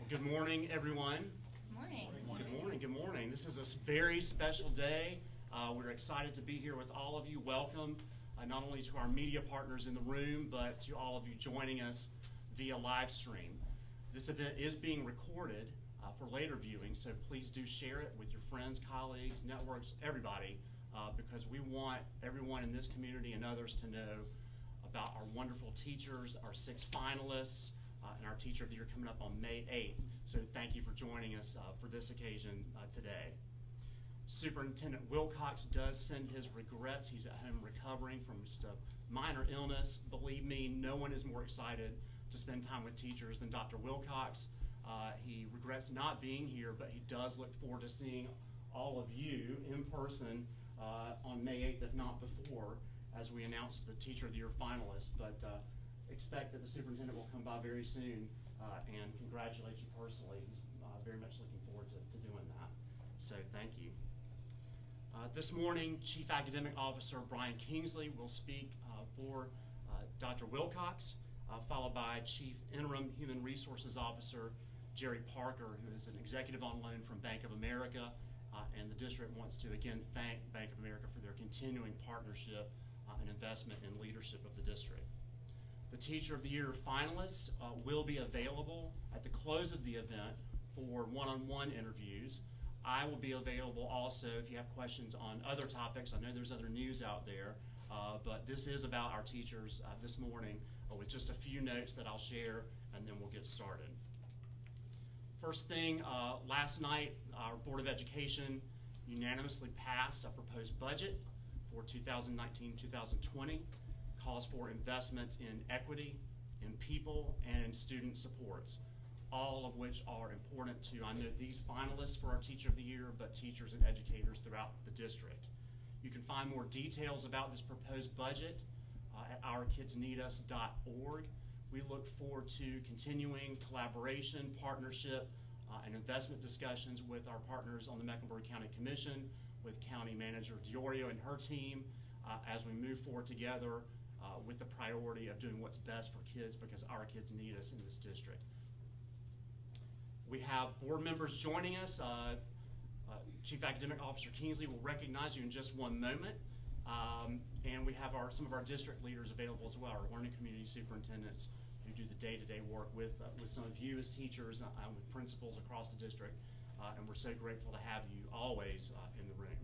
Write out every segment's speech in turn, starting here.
Good morning, everyone. Good morning. Good morning. Good morning. This is a very special day. We're excited to be here with all of you. Welcome, not only to our media partners in the room, but to all of you joining us via live stream. This event is being recorded for later viewing, so please do share it with your friends, colleagues, networks, everybody, because we want everyone in this community and others to know about our wonderful teachers, our 6 finalists, and our Teacher of the Year coming up on May 8th. So thank you for joining us for this occasion today. Superintendent Wilcox does send his regrets. He's at home recovering from just a minor illness. Believe me, no one is more excited to spend time with teachers than Dr. Wilcox. He regrets not being here, but he does look forward to seeing all of you in person on May 8th, if not before, as we announce the Teacher of the Year finalists. But expect that the superintendent will come by very soon and congratulate you personally. He's very much looking forward to doing that. So thank you. This morning, Chief Academic Officer Brian Kingsley will speak for Dr. Wilcox, followed by Chief Interim Human Resources Officer Gerri Parker, who is an executive on loan from Bank of America, and the district wants to again thank Bank of America for their continuing partnership and investment in leadership of the district. The Teacher of the Year finalists will be available at the close of the event for one-on-one interviews. I will be available also if you have questions on other topics. I know there's other news out there, but this is about our teachers this morning with just a few notes that I'll share, and then we'll get started. First thing, last night our Board of Education unanimously passed a proposed budget for 2019-2020. Calls for investments in equity, in people, and in student supports, all of which are important to, I know, these finalists for our Teacher of the Year, but teachers and educators throughout the district. You can find more details about this proposed budget at ourkidsneedus.org. We look forward to continuing collaboration, partnership, and investment discussions with our partners on the Mecklenburg County Commission, with County Manager Diorio and her team, as we move forward together with the priority of doing what's best for kids, because our kids need us in this district. We have board members joining us. Chief Academic Officer Kingsley will recognize you in just one moment. And we have some of our district leaders available as well, our learning community superintendents who do the day-to-day work with some of you as teachers, with principals across the district. And we're so grateful to have you always in the room.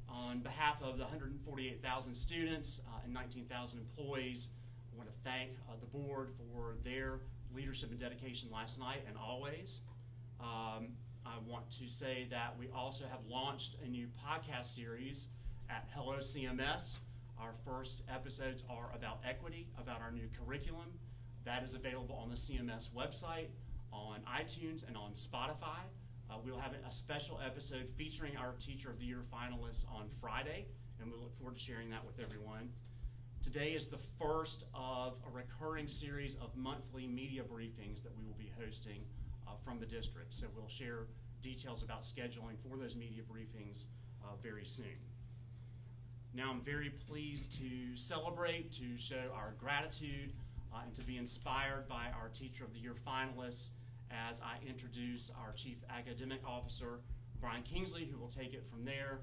On behalf of the 148,000 students and 19,000 employees, I want to thank the board for their leadership and dedication last night and always. I want to say that we also have launched a new podcast series at Hello CMS. Our first episodes are about equity, about our new curriculum. That is available on the CMS website, on iTunes, and on Spotify. We'll have a special episode featuring our Teacher of the Year finalists on Friday, and we look forward to sharing that with everyone. Today is the first of a recurring series of monthly media briefings that we will be hosting from the district. So we'll share details about scheduling for those media briefings very soon. Now I'm very pleased to celebrate, to show our gratitude, and to be inspired by our Teacher of the Year finalists as I introduce our Chief Academic Officer, Brian Kingsley, who will take it from there,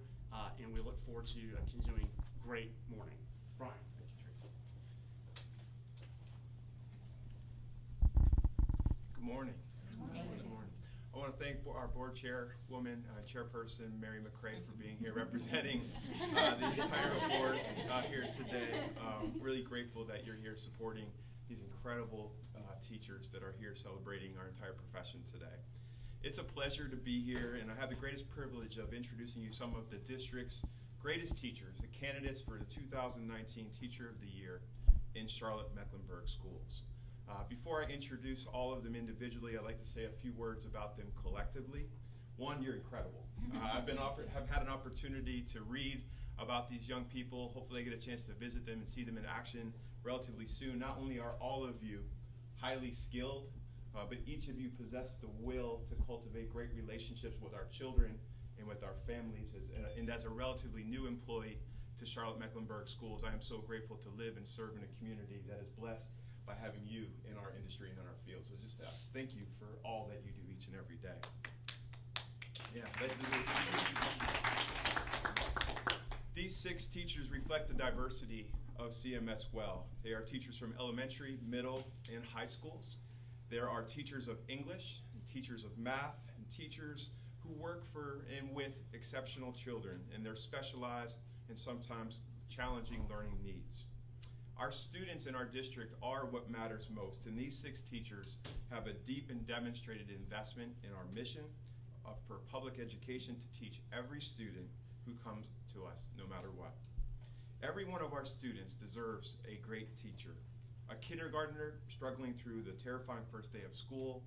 and we look forward to a continuing great morning. Brian. Thank you, Tracy. Good morning. Good morning. Good morning. I want to thank our board chairwoman, chairperson, Mary McCrae, for being here representing the entire board here today. Really grateful that you're here supporting these incredible teachers that are here celebrating our entire profession today. It's a pleasure to be here, and I have the greatest privilege of introducing you some of the district's greatest teachers, the candidates for the 2019 Teacher of the Year in Charlotte-Mecklenburg schools. Before I introduce all of them individually, I'd like to say a few words about them collectively. One, you're incredible. Have had an opportunity to read about these young people. Hopefully I get a chance to visit them and see them in action relatively soon. Not only are all of you highly skilled, but each of you possess the will to cultivate great relationships with our children and with our families. And as a relatively new employee to Charlotte-Mecklenburg schools, I am so grateful to live and serve in a community that is blessed by having you in our industry and in our field. So just thank you for all that you do each and every day. Yeah. These 6 teachers reflect the diversity of CMS well. They are teachers from elementary, middle, and high schools. There are teachers of English, teachers of math, and teachers who work for and with exceptional children, and they're specialized and sometimes challenging learning needs. Our students in our district are what matters most, and these 6 teachers have a deep and demonstrated investment in our mission for public education to teach every student who comes to us, no matter what. Every one of our students deserves a great teacher. A kindergartner struggling through the terrifying first day of school,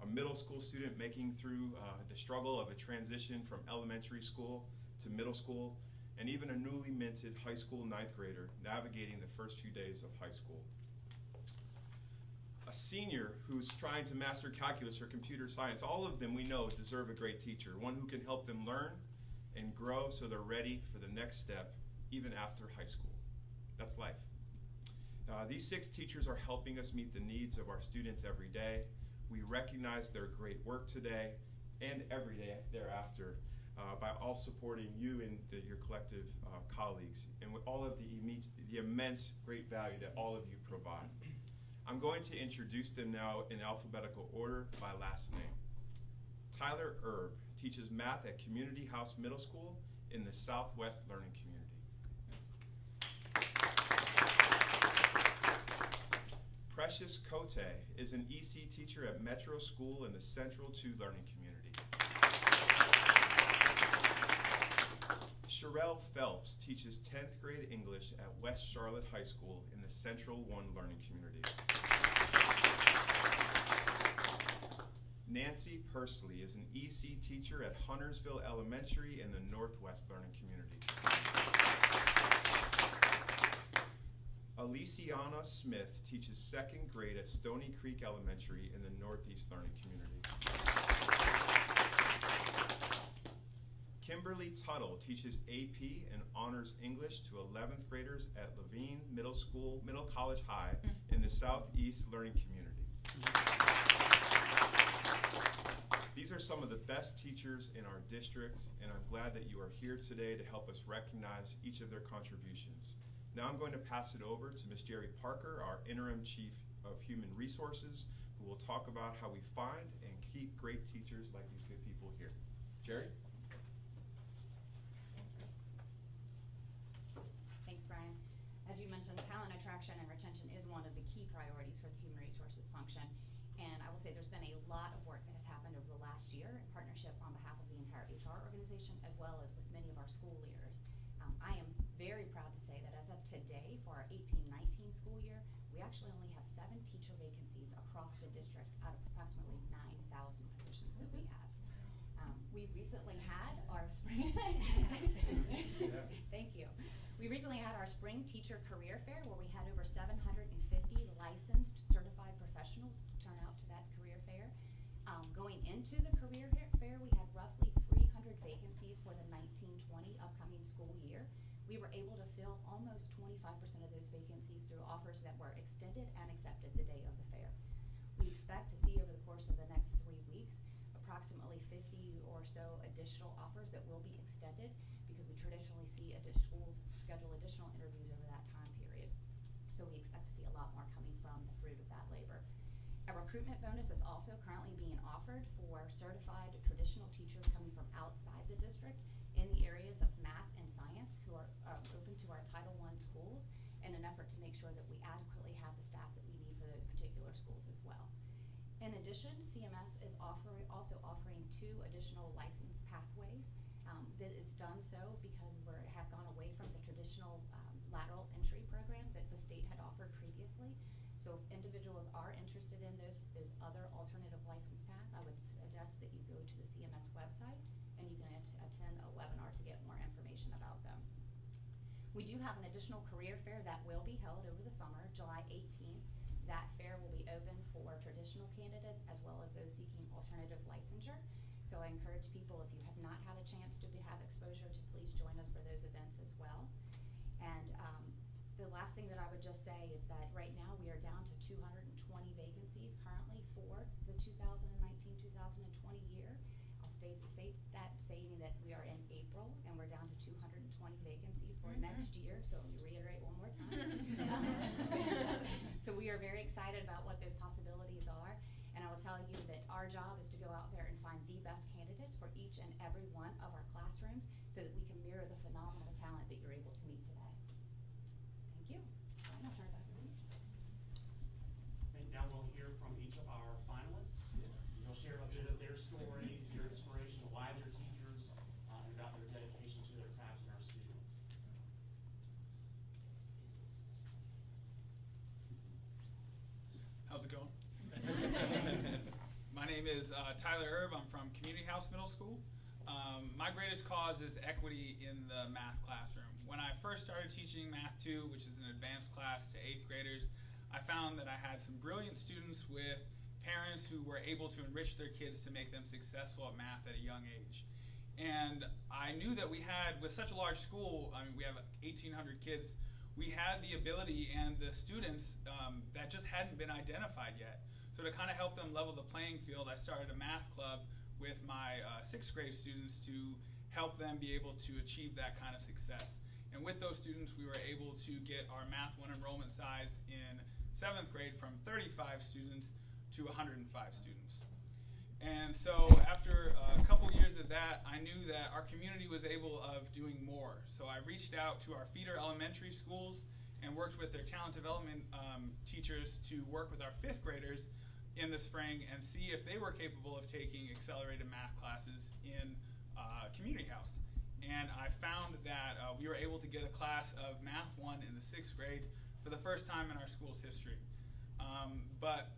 a middle school student making through the struggle of a transition from elementary school to middle school, and even a newly minted high school 9th grader navigating the first few days of high school. A senior who's trying to master calculus or computer science, all of them we know deserve a great teacher, one who can help them learn and grow so they're ready for the next step, even after high school. That's life. These 6 teachers are helping us meet the needs of our students every day. We recognize their great work today and every day thereafter by all supporting you and your collective colleagues, and with all of the immense great value that all of you provide. I'm going to introduce them now in alphabetical order by last name. Tyler Erb teaches math at Community House Middle School in the Southwest Learning Community. Precious Cote is an EC teacher at Metro School in the Central 2 Learning Community. Cheryl Phelps teaches 10th grade English at West Charlotte High School in the Central 1 Learning Community. Nancy Pursley is an EC teacher at Huntersville Elementary in the Northwest Learning Community. Alicia Annasmith teaches 2nd grade at Stony Creek Elementary in the Northeast Learning Community. Kimberly Tuttle teaches AP and Honors English to 11th graders at Levine Middle College High in the Southeast Learning Community. These are some of the best teachers in our district, and I'm glad that you are here today to help us recognize each of their contributions. Now I'm going to pass it over to Ms. Gerri Parker, our Interim Chief of Human Resources, who will talk about how we find and keep great teachers like these good people here. Gerri? Thanks, Brian. As you mentioned, talent attraction and retention is one of the key priorities for the Human Resources function. And I will say there's been a lot of work that has happened over the last year in partnership on behalf of the entire HR organization, as well as with many of our school leaders. I am very proud to say that as of today, for our 18-19 school year, we actually only have 7 teacher vacancies across the district out of approximately 9,000 positions that we have. We recently had our spring Thank you. We recently had our spring teacher career fair where we had over 750 licensed certified professionals turn out to that career fair. Going into the career fair, we had roughly 300 vacancies for the 19-20 upcoming school year. We were able to fill almost 25% of those vacancies through offers that were extended and accepted the day of the fair. We expect to see over the course of the next 3 weeks approximately 50 or so additional offers that will be extended, because we traditionally see schools schedule additional interviews over that time period. So we expect to see a lot more coming from the fruit of that labor. A recruitment bonus is also currently being offered for certified traditional teachers coming from outside the district in the areas of math and science who are open to our Title I schools, in an effort to make sure that we adequately have the staff that we need for those particular schools as well. In addition, CMS is also offering 2 additional license pathways. That is done so because we have gone away from the traditional lateral entry program that the state had offered previously. So if individuals are interested in those other alternative license paths, I would suggest that you go to the CMS website and you can attend a webinar to get more information about them. We do have an additional career fair that will be held over the summer, July 18th. That fair will be open for traditional candidates as well as those seeking alternative licensure. So I encourage people, if you have not had a chance to have exposure, to please join us for those events as well. And the last thing that I would just say is that right now we are down to 220 vacancies currently for the 2019-2020 year. I'll state saying that we are in April and we're down to 220 vacancies for next year, so let me reiterate one more time. So we are very excited about what those possibilities are, and I will tell you that our job is to go out there and find the best candidates for each and every one of our classrooms so that we can mirror the phenomenal talent that you're able to meet today. Thank you. I'll turn it back over to you. And now we'll hear from each of our finalists. They'll share a bit of their story, their inspiration, why they're teachers, and about their dedication to their craft and our students. How's it going? My name is Tyler Erb. I'm from Community House Middle School. My greatest cause is equity in the math classroom. When I first started teaching Math 2, which is an advanced class to 8th graders, I found that I had some brilliant students with parents who were able to enrich their kids to make them successful at math at a young age. And I knew that we had, with such a large school, I mean, we have 1,800 kids, we had the ability and the students that just hadn't been identified yet. So to kind of help them level the playing field, I started a math club with my 6th grade students to help them be able to achieve that kind of success. And with those students, we were able to get our Math 1 enrollment size in 7th grade from 35 students to 105 students. And so after a couple years of that, I knew that our community was able of doing more. So I reached out to our feeder elementary schools and worked with their talent development teachers to work with our 5th graders in the spring and see if they were capable of taking accelerated math classes in Community House. And I found that we were able to get a class of Math 1 in the 6th grade for the first time in our school's history. But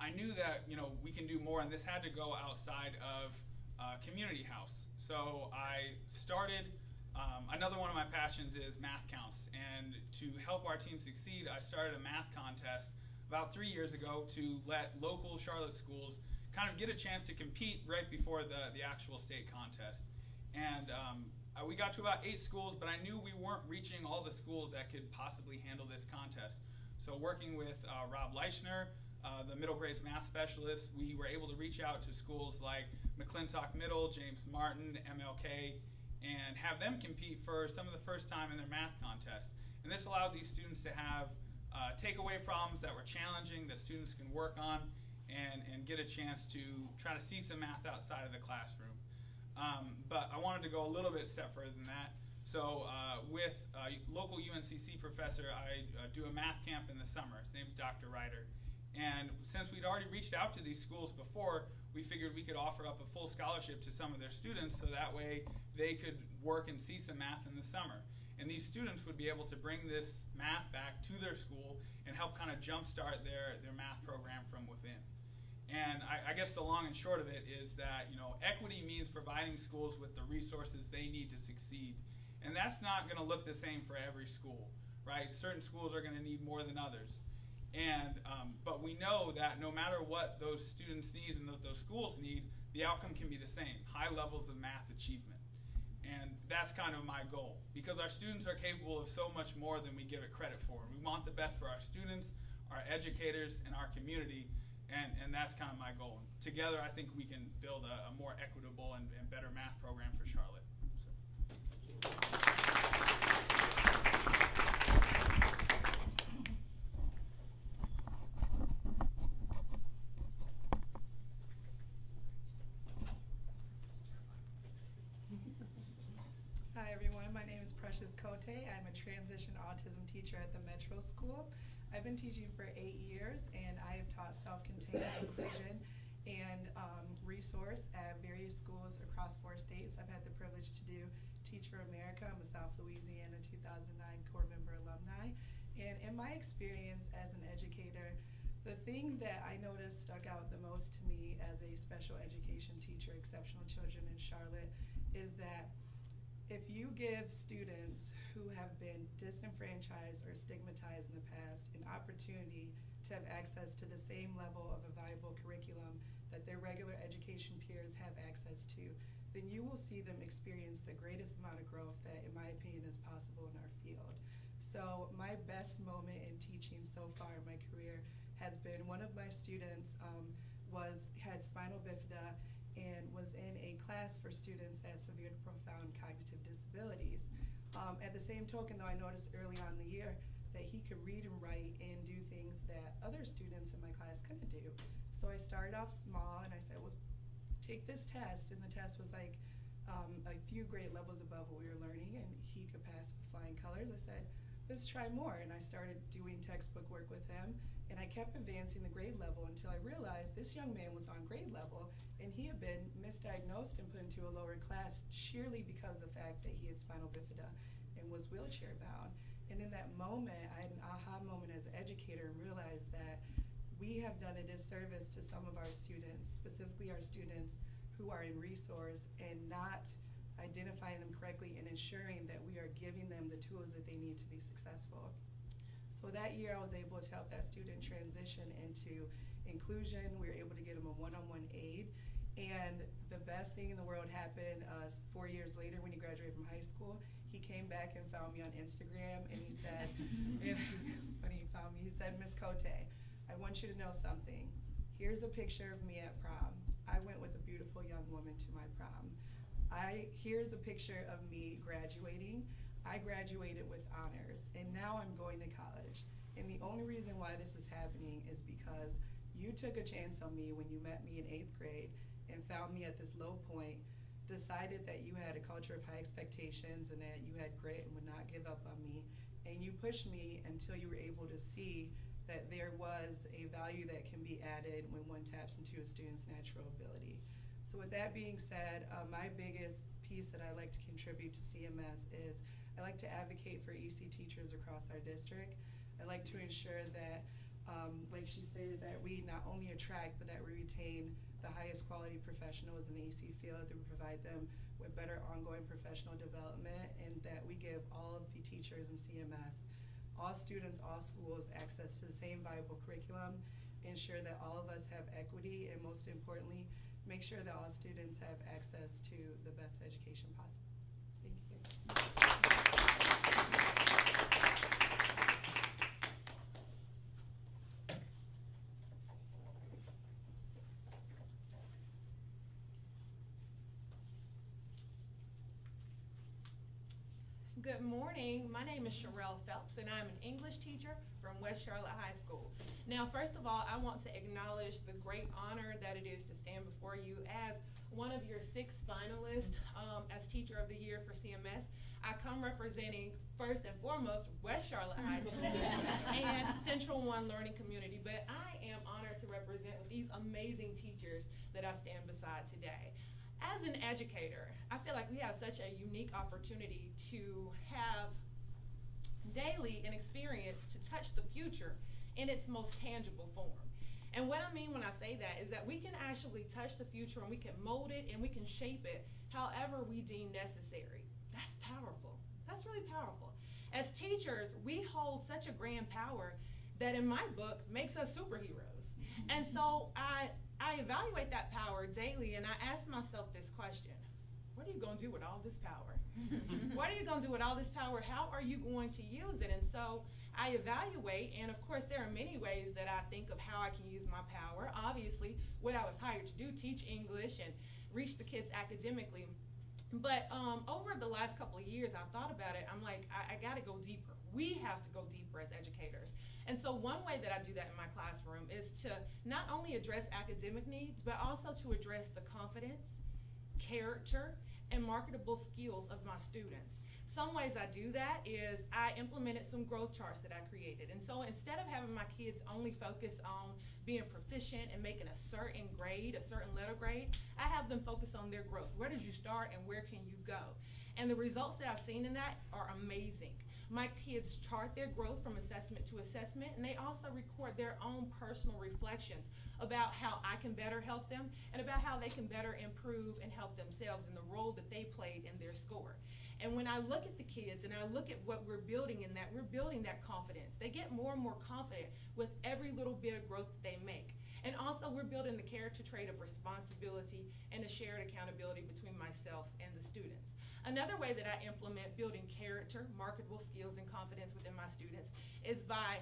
I knew that we can do more, and this had to go outside of Community House. So I started, another one of my passions is math counts, and to help our team succeed, I started a math contest about 3 years ago to let local Charlotte schools kind of get a chance to compete right before the actual state contest. And we got to about 8 schools, but I knew we weren't reaching all the schools that could possibly handle this contest. So working with Rob Leichner, the middle grades math specialist, we were able to reach out to schools like McClintock Middle, James Martin, MLK, and have them compete for some of the first time in their math contests. And this allowed these students to have takeaway problems that were challenging that students can work on and get a chance to try to see some math outside of the classroom. But I wanted to go a little bit step further than that. So with a local UNCC professor, I do a math camp in the summer. His name's Dr. Ryder. And since we'd already reached out to these schools before, we figured we could offer up a full scholarship to some of their students so that way they could work and see some math in the summer. And these students would be able to bring this math back to their school and help kind of jumpstart their math program from within. And I guess the long and short of it is that equity means providing schools with the resources they need to succeed. And that's not going to look the same for every school, right? Certain schools are going to need more than others. And but we know that no matter what those students need and those schools need, the outcome can be the same: high levels of math achievement. And that's kind of my goal, because our students are capable of so much more than we give it credit for. We want the best for our students, our educators, and our community, and that's kind of my goal. And together, I think we can build a more equitable and better math program for Charlotte. Hi everyone, my name is Precious Cote. I'm a transition autism teacher at the Metro School. I've been teaching for 8 years, and I have taught self-contained inclusion and resource at various schools across 4 states. I've had the privilege to do Teach for America. I'm a South Louisiana 2009 Corps member alumni. And in my experience as an educator, the thing that I noticed stuck out the most to me as a special education teacher, exceptional children in Charlotte, is that if you give students who have been disenfranchised or stigmatized in the past an opportunity to have access to the same level of a viable curriculum that their regular education peers have access to, then you will see them experience the greatest amount of growth that, in my opinion, is possible in our field. So my best moment in teaching so far in my career has been one of my students had spinal bifida and was in a class for students that have severe to profound cognitive disabilities. At the same token, though, I noticed early on in the year that he could read and write and do things that other students in my class couldn't do. So I started off small and I said, well, take this test. And the test was like a few grade levels above what we were learning, and he could pass with flying colors. I said, let's try more. And I started doing textbook work with him, and I kept advancing the grade level until I realized this young man was on grade level, and he had been misdiagnosed and put into a lower class sheerly because of the fact that he had spinal bifida and was wheelchair bound. And in that moment, I had an aha moment as an educator and realized that we have done a disservice to some of our students, specifically our students who are in resource, and not identifying them correctly and ensuring that we are giving them the tools that they need to be successful. So that year I was able to help that student transition into inclusion. We were able to get him a one-on-one aid. And the best thing in the world happened 4 years later when he graduated from high school. He came back and found me on Instagram, and he said, it's funny he found me, he said, Miss Cote, I want you to know something. Here's a picture of me at prom. I went with a beautiful young woman to my prom. Here's a picture of me graduating. I graduated with honors, and now I'm going to college. And the only reason why this is happening is because you took a chance on me when you met me in 8th grade and found me at this low point, decided that you had a culture of high expectations and that you had grit and would not give up on me. And you pushed me until you were able to see that there was a value that can be added when one taps into a student's natural ability. So with that being said, my biggest piece that I like to contribute to CMS is I like to advocate for EC teachers across our district. I like to ensure that, like she stated, that we not only attract, but that we retain the highest quality professionals in the EC field, that we provide them with better ongoing professional development, and that we give all of the teachers in CMS, all students, all schools, access to the same viable curriculum, ensure that all of us have equity, and most importantly, make sure that all students have access to the best education possible. Thank you. Good morning. My name is Cheryl Phelps, and I'm an English teacher from West Charlotte High School. Now, first of all, I want to acknowledge the great honor that it is to stand before you as one of your 6 finalists as Teacher of the Year for CMS. I come representing, first and foremost, West Charlotte High School and Central One Learning Community, but I am honored to represent these amazing teachers that I stand beside today. As an educator, I feel like we have such a unique opportunity to have daily an experience to touch the future in its most tangible form. And what I mean when I say that is that we can actually touch the future and we can mold it and we can shape it however we deem necessary. That's powerful. That's really powerful. As teachers, we hold such a grand power that in my book makes us superheroes. And so I evaluate that power daily, and I ask myself this question: what are you going to do with all this power? What are you going to do with all this power? How are you going to use it? And so I evaluate, and of course there are many ways that I think of how I can use my power. Obviously, what I was hired to do, teach English and reach the kids academically. But over the last couple of years, I've thought about it. I'm like, I got to go deeper. We have to go deeper as educators. And so one way that I do that in my classroom is to not only address academic needs, but also to address the confidence, character, and marketable skills of my students. Some ways I do that is I implemented some growth charts that I created. And so instead of having my kids only focus on being proficient and making a certain grade, a certain letter grade, I have them focus on their growth. Where did you start and where can you go? And the results that I've seen in that are amazing. My kids chart their growth from assessment to assessment, and they also record their own personal reflections about how I can better help them and about how they can better improve and help themselves in the role that they played in their score. And when I look at the kids and I look at what we're building in that, we're building that confidence. They get more and more confident with every little bit of growth that they make. And also we're building the character trait of responsibility and a shared accountability between myself and the students. Another way that I implement building character, marketable skills, and confidence within my students is by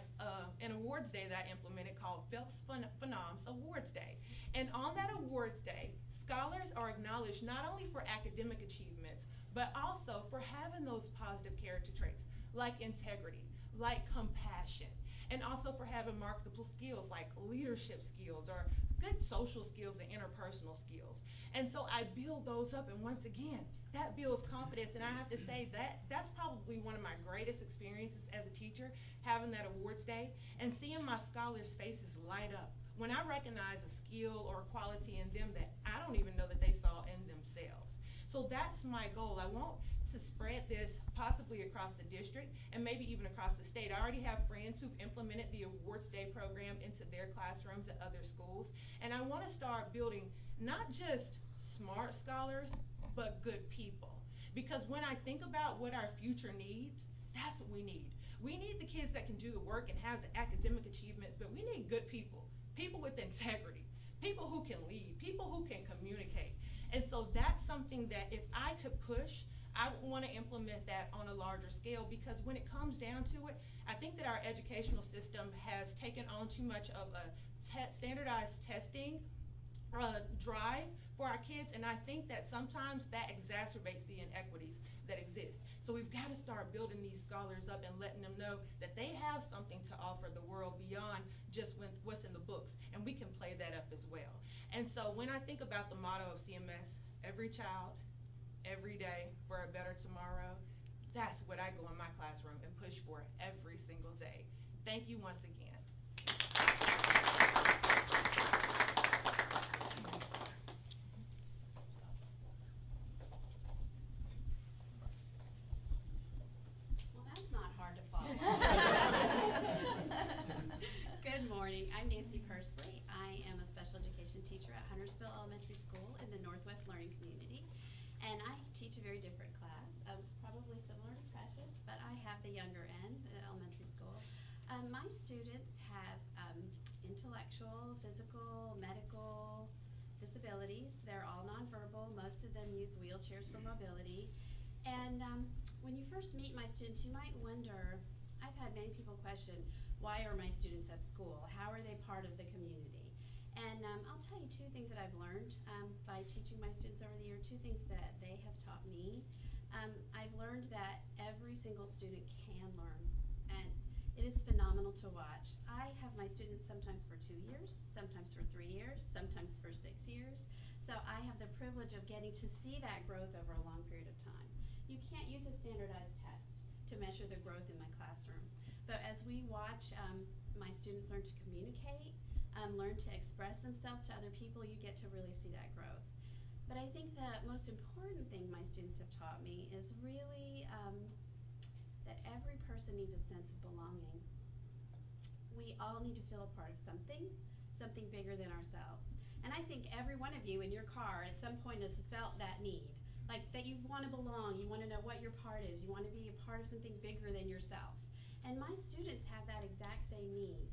an awards day that I implemented called Phelps Phenoms Awards Day. And on that awards day, scholars are acknowledged not only for academic achievements, but also for having those positive character traits like integrity, like compassion, and also for having marketable skills like leadership skills or good social skills and interpersonal skills. And so I build those up, and once again, that builds confidence. And I have to say that that's probably one of my greatest experiences as a teacher, having that awards day and seeing my scholars' faces light up when I recognize a skill or quality in them that I don't even know that they saw in themselves. So that's my goal. I want to spread this possibly across the district and maybe even across the state. I already have friends who've implemented the Awards Day program into their classrooms at other schools. And I want to start building not just smart scholars, but good people. Because when I think about what our future needs, that's what we need. We need the kids that can do the work and have the academic achievements, but we need good people, people with integrity, people who can lead, people who can communicate. And so that's something that if I could push, I would want to implement that on a larger scale, because when it comes down to it, I think that our educational system has taken on too much of a standardized testing drive for our kids, and I think that sometimes that exacerbates the inequities that exist. So we've got to start building these scholars up and letting them know that they have something to offer the world beyond just what's in the books, and we can play that up as well. And so when I think about the motto of CMS, every child, every day for a better tomorrow, that's what I go in my classroom and push for every single day. Thank you once again. Well, that's not hard to follow. Good morning. I'm Nancy Pursley. I am a special education teacher at Huntersville Elementary School in the Northwest Learning Community. And I teach a very different class, probably similar to Precious, but I have the younger end, the elementary school. My students have intellectual, physical, medical disabilities. They're all nonverbal. Most of them use wheelchairs for mobility. And when you first meet my students, you might wonder, I've had many people question, why are my students at school? How are they part of the community? And I'll tell you two things that I've learned by teaching my students over the year, two things that they have taught me. I've learned that every single student can learn, and it is phenomenal to watch. I have my students sometimes for 2 years, sometimes for 3 years, sometimes for 6 years. So I have the privilege of getting to see that growth over a long period of time. You can't use a standardized test to measure the growth in my classroom. But as we watch my students learn to communicate, learn to express themselves to other people, you get to really see that growth. But I think the most important thing my students have taught me is really that every person needs a sense of belonging. We all need to feel a part of something bigger than ourselves. And I think every one of you in your car at some point has felt that need, like that you want to belong, you want to know what your part is, you want to be a part of something bigger than yourself. And my students have that exact same need.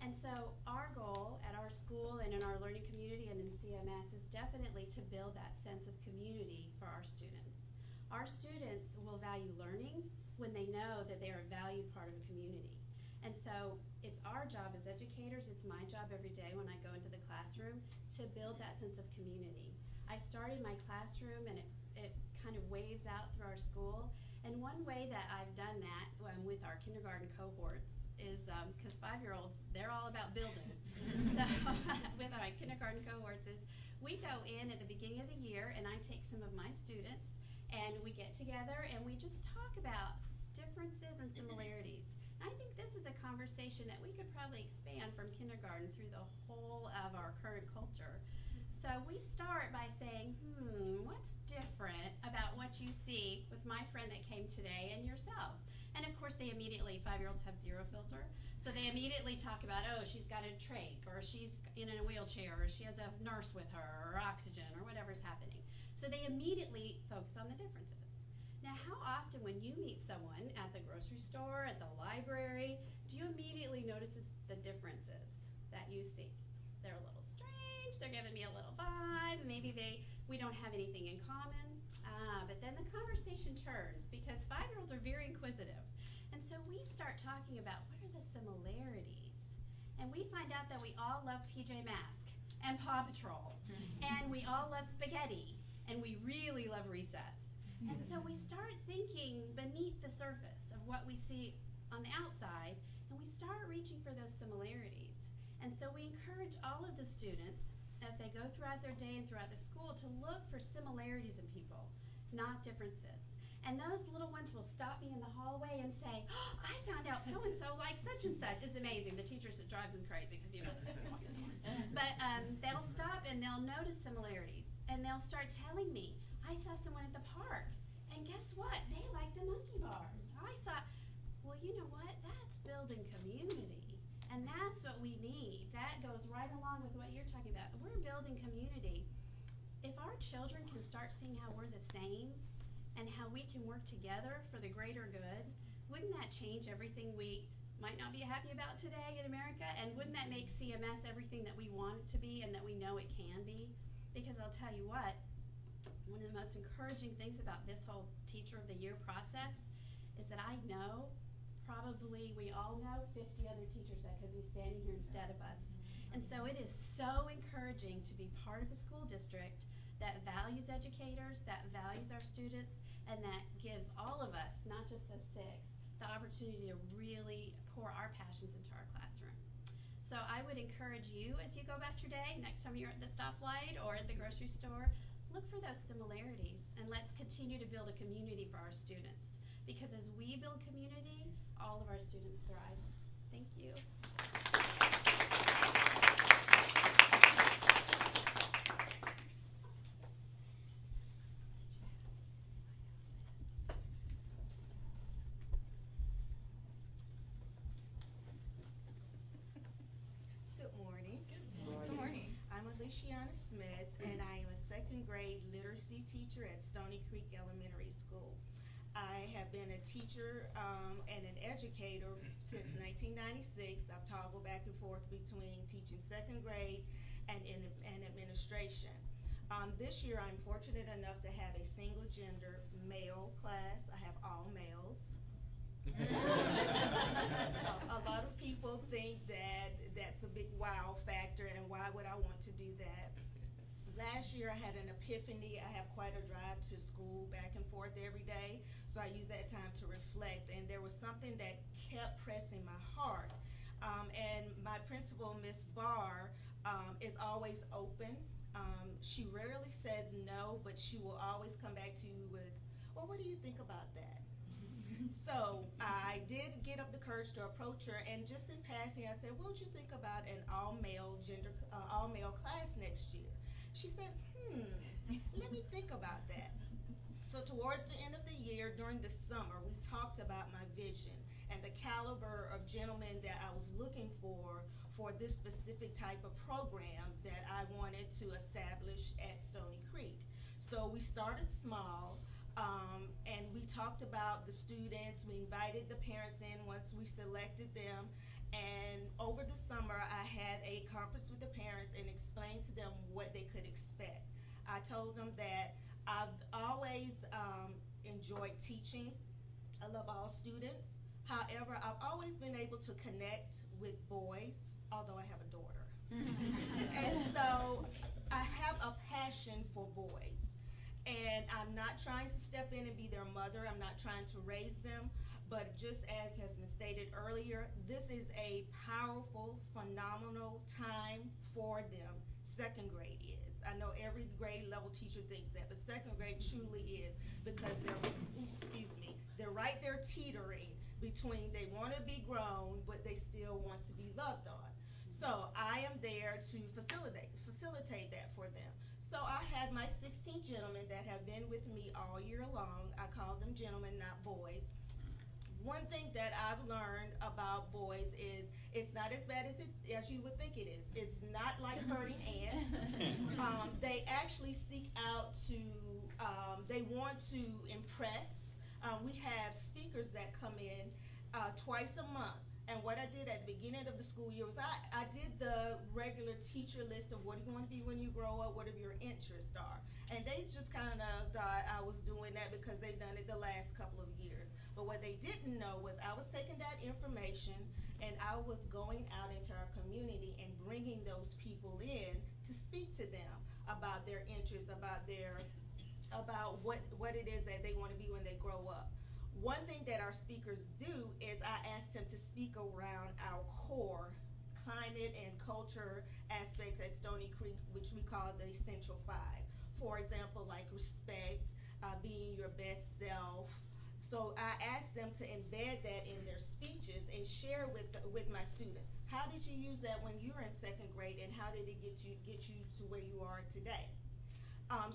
And so our goal at our school and in our learning community and in CMS is definitely to build that sense of community for our students. Our students will value learning when they know that they are a valued part of a community. And so it's our job as educators, it's my job every day when I go into the classroom to build that sense of community. I started my classroom and it kind of waves out through our school. And one way that I've done that with our kindergarten cohorts is because 5-year-olds, they're all about building. So with our kindergarten cohorts is we go in at the beginning of the year and I take some of my students and we get together and we just talk about differences and similarities. And I think this is a conversation that we could probably expand from kindergarten through the whole of our current culture. So we start by saying, what's different about what you see with my friend that came today and yourselves? And of course, they immediately, 5-year-olds have zero filter. So they immediately talk about, oh, she's got a trach, or she's in a wheelchair, or she has a nurse with her, or oxygen, or whatever's happening. So they immediately focus on the differences. Now, how often when you meet someone at the grocery store, at the library, do you immediately notice the differences that you see? They're a little strange, they're giving me a little vibe, maybe we don't have anything in common. But then the conversation turns because 5-year-olds are very inquisitive. And so we start talking about what are the similarities. And we find out that we all love PJ Masks and Paw Patrol. And we all love spaghetti. And we really love recess. And so we start thinking beneath the surface of what we see on the outside, and we start reaching for those similarities. And so we encourage all of the students, as they go throughout their day and throughout the school, to look for similarities in people, not differences. And those little ones will stop me in the hallway and say, oh, I found out so-and-so like such and such. It's amazing. The teachers, it drives them crazy because, you know. But they'll stop and they'll notice similarities. And they'll start telling me, I saw someone at the park. And guess what? They like the monkey bars. I saw, well, you know what? That's building community. And that's what we need. That goes right along with what you're talking about. We're building community. If our children can start seeing how we're the same and how we can work together for the greater good, wouldn't that change everything we might not be happy about today in America? And wouldn't that make CMS everything that we want it to be and that we know it can be? Because I'll tell you what, one of the most encouraging things about this whole Teacher of the Year process is that I know, probably we all know, 50 other teachers that could be standing here instead of us. And so it is so encouraging to be part of a school district that values educators, that values our students, and that gives all of us, not just us 6, the opportunity to really pour our passions into our classroom. So I would encourage you, as you go about your day, next time you're at the stoplight or at the grocery store, look for those similarities, and let's continue to build a community for our students. Because as we build community, all of our students thrive. Thank you. Good morning. I'm Alicia Annasmith, and I am a 2nd grade literacy teacher at Stony Creek Elementary School. I have been a teacher and an educator since 1996. I've toggled back and forth between teaching 2nd grade and administration. This year I'm fortunate enough to have a single gender male class. I have all males. A lot of people think that that's a big wow factor, and why would I want to do that? Last year I had an epiphany. I have quite a drive to school back and forth every day, so I used that time to reflect, and there was something that kept pressing my heart. And my principal, Miss Barr, is always open. She rarely says no, but she will always come back to you with, well, what do you think about that? So I did get up the courage to approach her, and just in passing, I said, what would you think about an all-male class next year? She said, let me think about that. So towards the end of the year, during the summer, we talked about my vision and the caliber of gentlemen that I was looking for this specific type of program that I wanted to establish at Stony Creek. So we started small. And we talked about the students. We invited the parents in once we selected them. And over the summer, I had a conference with the parents and explained to them what they could expect. I told them that I've always enjoyed teaching. I love all students. However, I've always been able to connect with boys, although I have a daughter. And so I have a passion for boys. And I'm not trying to step in and be their mother. I'm not trying to raise them. But just as has been stated earlier, this is a powerful, phenomenal time for them. 2nd grade is. I know every grade level teacher thinks that, but 2nd grade truly is, because they're right there teetering between they want to be grown, but they still want to be loved on. So I am there to facilitate that for them. So I have my 16 gentlemen that have been with me all year long. I call them gentlemen, not boys. One thing that I've learned about boys is it's not as bad as you would think it is. It's not like herding ants. They actually seek out to, they want to impress. We have speakers that come in twice a month And what I did at the beginning of the school year was I did the regular teacher list of what do you want to be when you grow up, what of your interests are. And they just kind of thought I was doing that because they've done it the last couple of years. But what they didn't know was I was taking that information and I was going out into our community and bringing those people in to speak to them about their interests, about what it is that they want to be when they grow up. One thing that our speakers do is I asked them to speak around our core climate and culture aspects at Stony Creek, which we call the Essential Five. For example, like respect, being your best self. So I asked them to embed that in their speeches and share with my students. How did you use that when you were in second grade, and how did it get you to where you are today?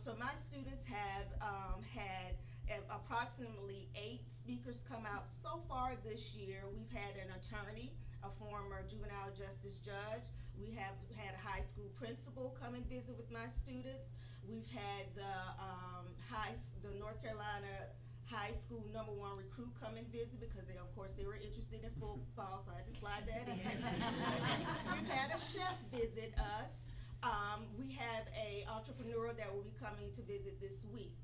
So my students have had approximately 8 speakers come out so far this year. We've had an attorney, a former juvenile justice judge. We have had a high school principal come and visit with my students. We've had the North Carolina high school #1 recruit come and visit because of course they were interested in football, so I had to slide that in. We've had a chef visit us. We have a entrepreneur that will be coming to visit this week.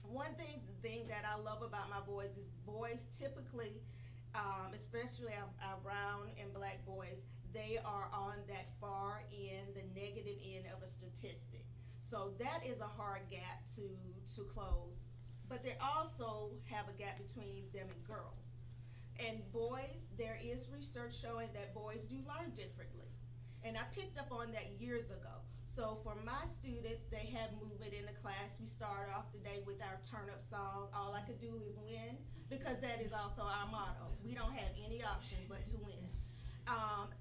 One thing that I love about my boys is boys typically, especially our brown and black boys, they are on that far end, the negative end of a statistic. So that is a hard gap to close. But they also have a gap between them and girls. And boys, there is research showing that boys do learn differently. And I picked up on that years ago. So for my students, they have movement in the class. We start off the day with our turn up song, All I Could Do Is Win, because that is also our motto. We don't have any option but to win.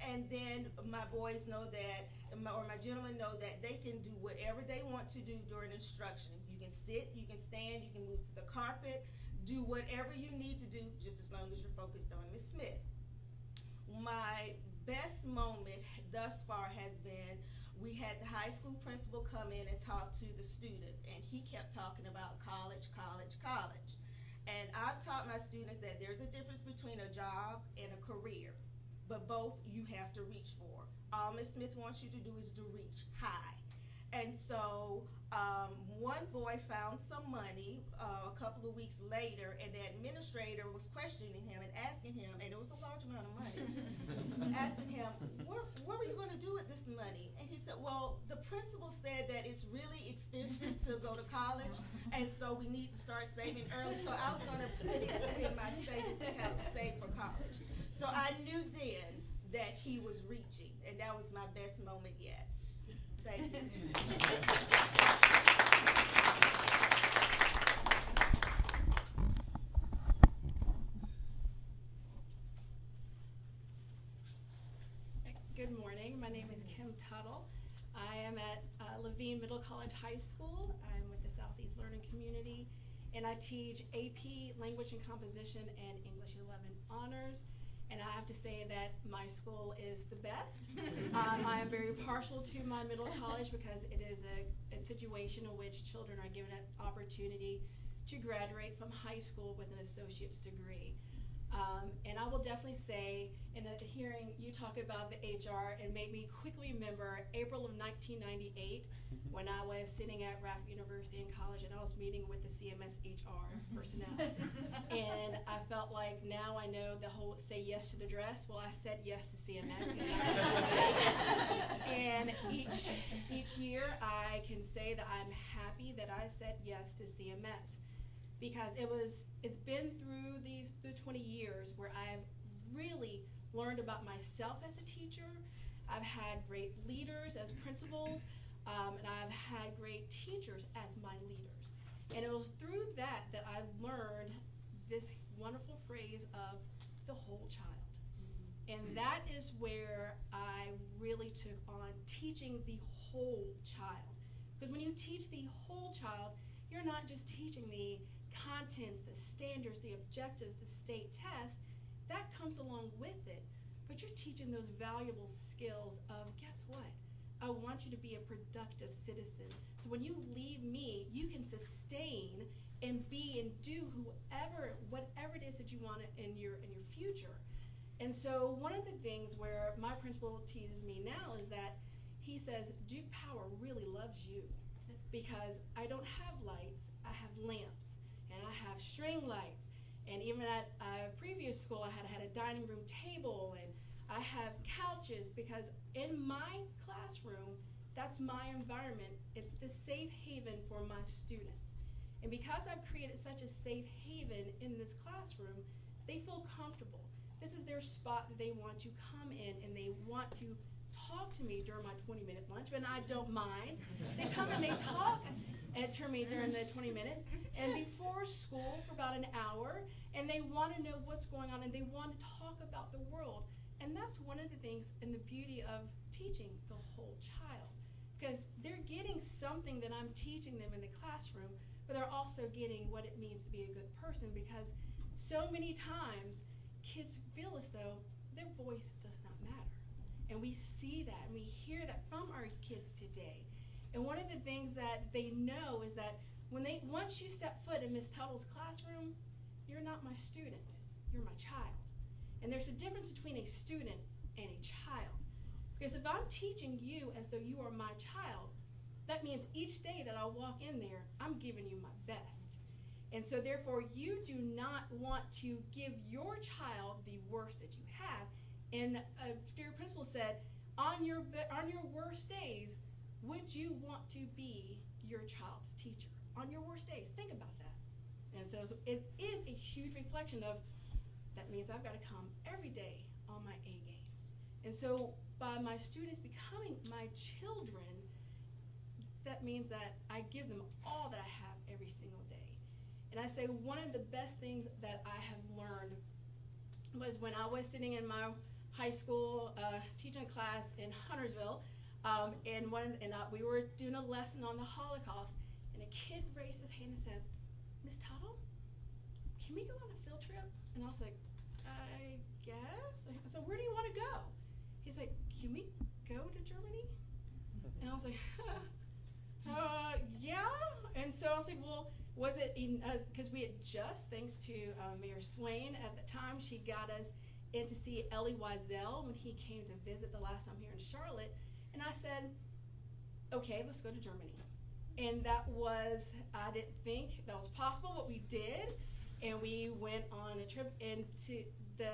And then my boys know that, or my gentlemen know that they can do whatever they want to do during instruction. You can sit, you can stand, you can move to the carpet, do whatever you need to do, just as long as you're focused on Ms. Smith. My best moment thus far has been, we had the high school principal come in and talk to the students, and he kept talking about college, college, college. And I've taught my students that there's a difference between a job and a career, but both you have to reach for. All Ms. Smith wants you to do is to reach high. And so one boy found some money a couple of weeks later, and the administrator was questioning him and asking him, and it was a large amount of money, asking him, what were you going to do with this money? And he said, well, the principal said that it's really expensive to go to college, and so we need to start saving early. So I was going to put it in my savings account to save for college. So I knew then that he was reaching, and that was my best moment yet. Thank you. Good morning. My name is Kim Tuttle. I am at Levine Middle College High School. I'm with the Southeast Learning Community, and I teach AP Language and Composition and English 11 Honors. And I have to say that my school is the best. I am very partial to my middle college because it is a situation in which children are given an opportunity to graduate from high school with an associate's degree. And I will definitely say, in the hearing you talk about the HR, it made me quickly remember April of 1998 when I was sitting at Raft University in college and I was meeting with the CMS HR personnel. And I felt like now I know the whole say yes to the dress. Well, I said yes to CMS. And each year I can say that I'm happy that I said yes to CMS. Because it's been through these 20 years where I've really learned about myself as a teacher. I've had great leaders as principals, and I've had great teachers as my leaders. And it was through that I learned this wonderful phrase of the whole child. And that is where I really took on teaching the whole child. Because when you teach the whole child, you're not just teaching the contents, the standards, the objectives, the state test, that comes along with it. But you're teaching those valuable skills of, guess what? I want you to be a productive citizen. So when you leave me, you can sustain and be and do whatever it is that you want in your future. And so one of the things where my principal teases me now is that he says, Duke Power really loves you because I don't have lights, I have lamps, and I have string lights. And even at a previous school, I had a dining room table, and I have couches, because in my classroom, that's my environment. It's the safe haven for my students. And because I've created such a safe haven in this classroom, they feel comfortable. This is their spot that they want to come in, and they want to talk to me during my 20-minute lunch, and I don't mind. They come and they talk to me during the 20 minutes, and before school for about an hour, and they want to know what's going on, and they want to talk about the world. And that's one of the things and the beauty of teaching the whole child, because they're getting something that I'm teaching them in the classroom, but they're also getting what it means to be a good person, because so many times kids feel as though their voice does not matter. And we see that, and we hear that from our kids today. And one of the things that they know is that once you step foot in Miss Tuttle's classroom, you're not my student, you're my child. And there's a difference between a student and a child. Because if I'm teaching you as though you are my child, that means each day that I walk in there, I'm giving you my best. And so therefore, you do not want to give your child the worst that you have. And a dear principal said, on your worst days, would you want to be your child's teacher? On your worst days, think about that. And so it is a huge reflection of, that means I've got to come every day on my A game. And so by my students becoming my children, that means that I give them all that I have every single day. And I say one of the best things that I have learned was when I was sitting in my high school teaching a class in Huntersville, and we were doing a lesson on the Holocaust, and a kid raised his hand and said, Miss Tuttle, can we go on a field trip? And I was like, I guess. I said, where do you want to go? He's like, can we go to Germany? And I was like, yeah. And so I was like, well, was it, because we had just, thanks to Mayor Swain at the time, she got us in to see Elie Wiesel when he came to visit the last time here in Charlotte. And I said, okay, let's go to Germany. And that was, I didn't think that was possible, but we did. And we went on a trip into the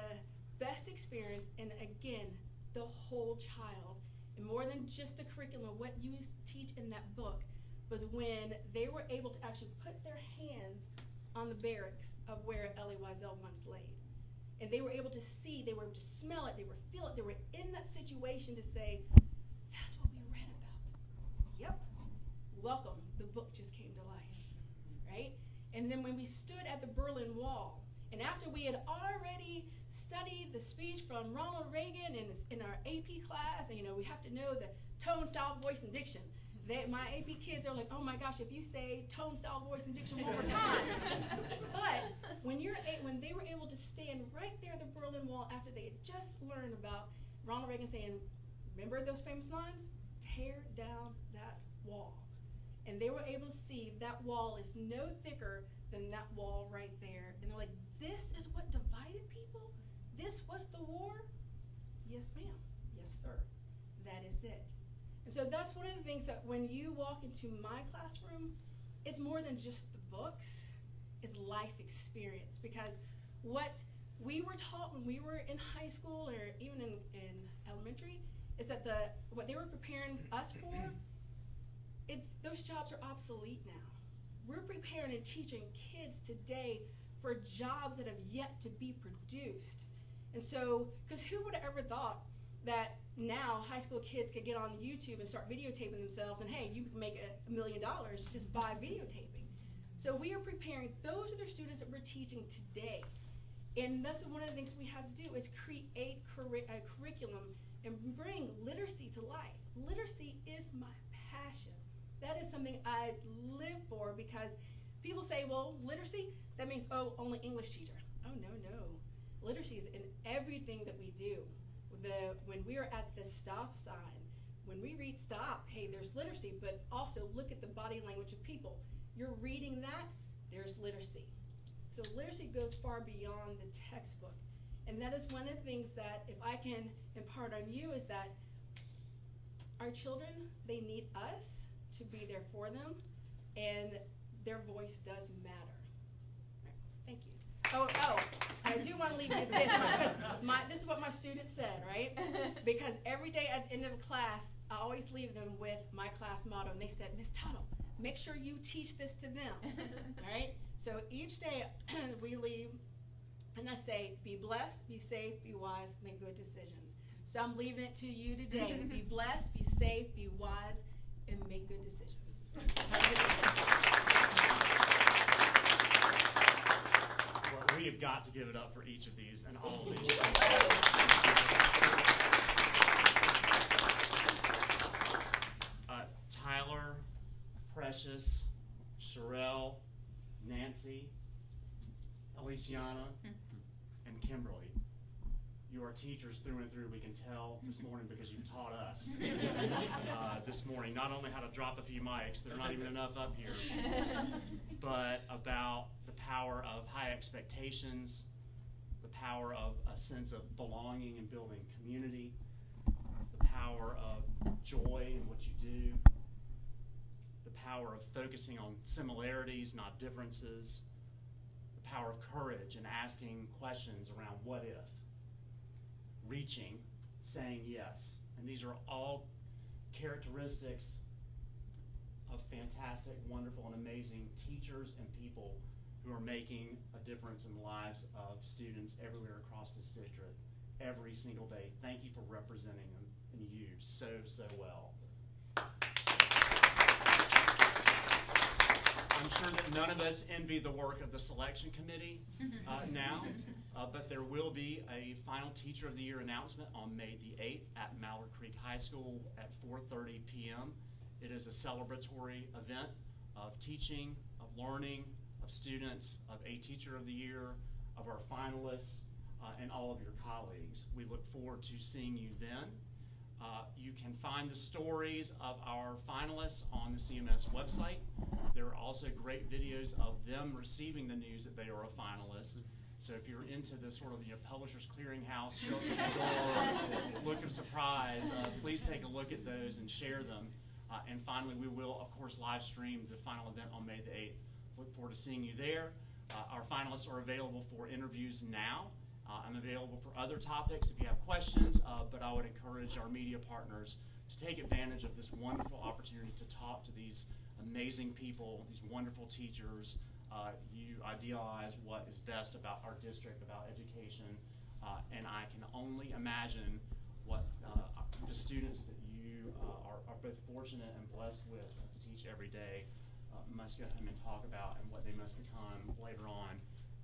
best experience, and again, the whole child. And more than just the curriculum, what you teach in that book was when they were able to actually put their hands on the barracks of where Elie Wiesel once laid. And they were able to see, they were able to smell it, they were feel it, they were in that situation to say, that's what we read about. Yep, welcome, the book just came to life, right? And then when we stood at the Berlin Wall, and after we had already studied the speech from Ronald Reagan in our AP class, and we have to know the tone, style, voice, and diction. My AP kids are like, oh my gosh, if you say tone, style, voice, and diction one more time. But when they were able to stand right there at the Berlin Wall after they had just learned about Ronald Reagan saying, remember those famous lines? Tear down that wall. And they were able to see that wall is no thicker than that wall right there. And they're like, this is what divided people? This was the war? Yes, ma'am. Yes, sir. That is it. And so that's one of the things that when you walk into my classroom, it's more than just the books, it's life experience. Because what we were taught when we were in high school or even in elementary is that what they were preparing us for, those jobs are obsolete now. We're preparing and teaching kids today for jobs that have yet to be produced. And so, because who would have ever thought that now high school kids could get on YouTube and start videotaping themselves, and hey, you can make $1 million just by videotaping. So we are preparing, those are the students that we're teaching today. And that's one of the things we have to do is create a curriculum and bring literacy to life. Literacy is my passion. That is something I live for, because people say, well, literacy, that means, oh, only English teacher. Oh, no. Literacy is in everything that we do. When we are at the stop sign, when we read stop, hey, there's literacy, but also look at the body language of people. You're reading that, there's literacy. So literacy goes far beyond the textbook. And that is one of the things that, if I can impart on you, is that our children, they need us to be there for them, and their voice does matter. Right. Thank you. Oh, I do want to leave you with this, because this is what my students said, right? Because every day at the end of class, I always leave them with my class motto, and they said, Ms. Tuttle, make sure you teach this to them, all right? So each day we leave, and I say, be blessed, be safe, be wise, make good decisions. So I'm leaving it to you today. Be blessed, be safe, be wise, and make good decisions. Well, we have got to give it up for each of these and all of these. Tyler, Precious, Cheryl, Nancy, Alicia, and Kimberly. You are teachers through and through, we can tell this morning, because you've taught us this morning not only how to drop a few mics, there are not even enough up here, but about the power of high expectations, the power of a sense of belonging and building community, the power of joy in what you do, the power of focusing on similarities, not differences, the power of courage and asking questions around what if, reaching, saying yes. And these are all characteristics of fantastic, wonderful, and amazing teachers and people who are making a difference in the lives of students everywhere across this district every single day. Thank you for representing them and you so well. I'm sure that none of us envy the work of the selection committee now, but there will be a final Teacher of the Year announcement on May the 8th at Mallard Creek High School at 4:30 p.m. It is a celebratory event of teaching, of learning, of students, of a Teacher of the Year, of our finalists, and all of your colleagues. We look forward to seeing you then. You can find the stories of our finalists on the CMS website. There are also great videos of them receiving the news that they are a finalist. So if you're into the sort of Publishers Clearinghouse, show up at the door, look of surprise, please take a look at those and share them. And finally, we will, of course, live stream the final event on May the 8th. Look forward to seeing you there. Our finalists are available for interviews now. I'm available for other topics if you have questions, but I would encourage our media partners to take advantage of this wonderful opportunity to talk to these amazing people, these wonderful teachers. You idealize what is best about our district, about education, and I can only imagine what the students that you are both fortunate and blessed with to teach every day must go home and talk about, and what they must become later on,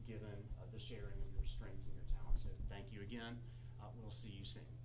given the sharing of your strengths and your talents. So thank you again. We'll see you soon.